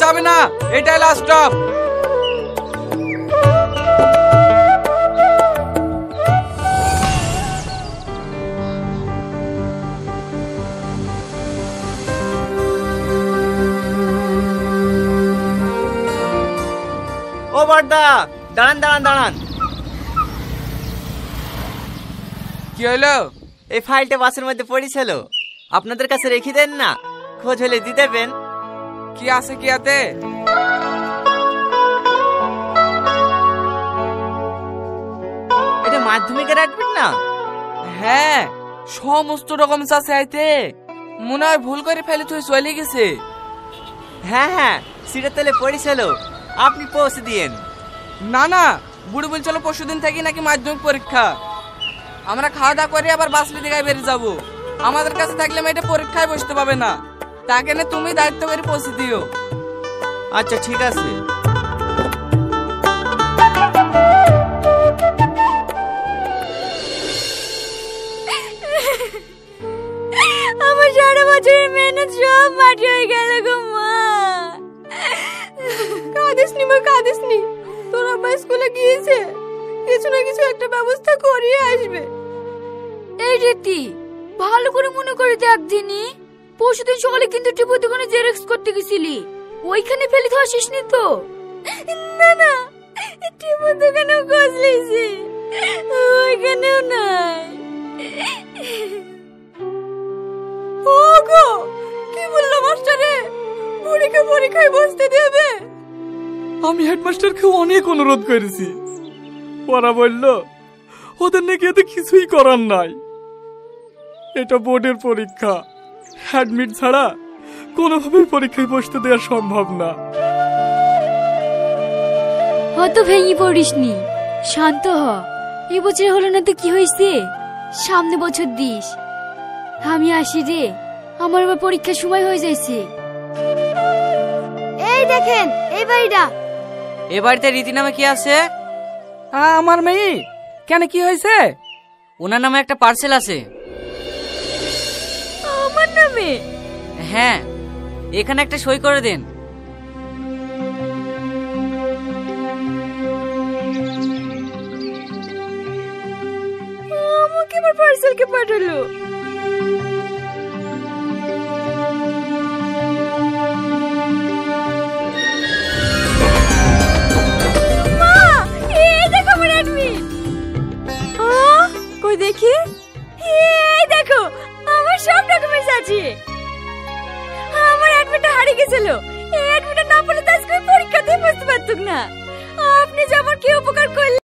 যাবে না, এটাই লাস্ট স্টপ। ও বড়দা, দাঁড়ান দাঁড়ান দাঁড়ান। কি হলো? এই ফাইলটা বাসের মধ্যে পড়েছিল, আপনাদের কাছে রেখে দেন না, খোঁজ হলে দিয়ে দেবেন। কি আছে কি আতে? এটা মাধ্যমিকের অ্যাডমিট না? হ্যাঁ, সমস্ত ডকুমেন্টস আছে আইতে। মনে হয় ভুল করে ফেলে তুই চলে গেছে। হ্যাঁ হ্যাঁ, সিটের তলে পড়েছিল, আপনি পৌঁছে দিয়েন। না না, বুড়ি বলছিল পরশুদিন থেকে নাকি মাধ্যমিক পরীক্ষা। আমরা খাওয়া দাওয়া করে আবার বাসলি দিকে বেরিয়ে যাব। আমাদের কাছে থাকলে মেয়েটা পরীক্ষায় বসতে পাবে না। তাকে না তুমি দায়িত্ব করে পৌঁছে দিও। আচ্ছা ঠিক আছে। আমার সারা বছরের মেহনত সব মাটি হয়ে গেল গো মা। কাঁদিস নি মা, কাঁদিস নি। তোর আব্বা স্কুলে গিয়েছে, কিছু না কিছু একটা ব্যবস্থা করিয়ে আসবে। এই রীতি ভালো করে মনে করে দেখ দিনি, পরশুদিন সকালে কিন্তু টিপুর দোকানে জেরক্স করতে গেছিলি, ওইখানে ফেলে তো আসিসনি তো? না না, টিপুর দোকানেও খোঁজ লিয়েছি, ওইখানেও নাই। ওগো, কি বললো মাস্টারে? বুড়িকে পরীক্ষায় বসতে দেবে? আমি হেডমাস্টারকে অনেক অনুরোধ করেছি, ওরা বলল ওদের নাকি এতে কিছুই করার নাই। এটা বোর্ডের পরীক্ষা, অ্যাডমিট ছাড়া কোনোভাবেই পরীক্ষায় বসতে দেওয়া সম্ভব না। অত ভেঙে পড়িসনি, শান্ত হ। এবছর হলো না তো কি হয়েছে, সামনে বছর দিস। আমি আসি রে, আমার আবার পরীক্ষার সময় হয়ে যাইছে। এই দেখেন এই বাড়িটা। এ বাড়িতে রীতি নামে কি আছে? আমার মেয়ে। কেন, কি হয়েছে? ওনার নামে একটা পার্সেল আছে। আমার নামে? হ্যাঁ, এখানে একটা সই করে দেন। আমাকে আমার পার্সেলকে পাঠালো। মা, এই দেখো আমার অ্যাডমিট। কই দেখি। এই দেখো, আমার সব ডকুমেন্টস আছে। আমার অ্যাডমিটটা হারিয়ে গেছিল, এই অ্যাডমিটটা না পেলে তো আজকে পরীক্ষা দিয়ে বসতে পারতুক না। আপনি যেমন কি উপকার করলেন।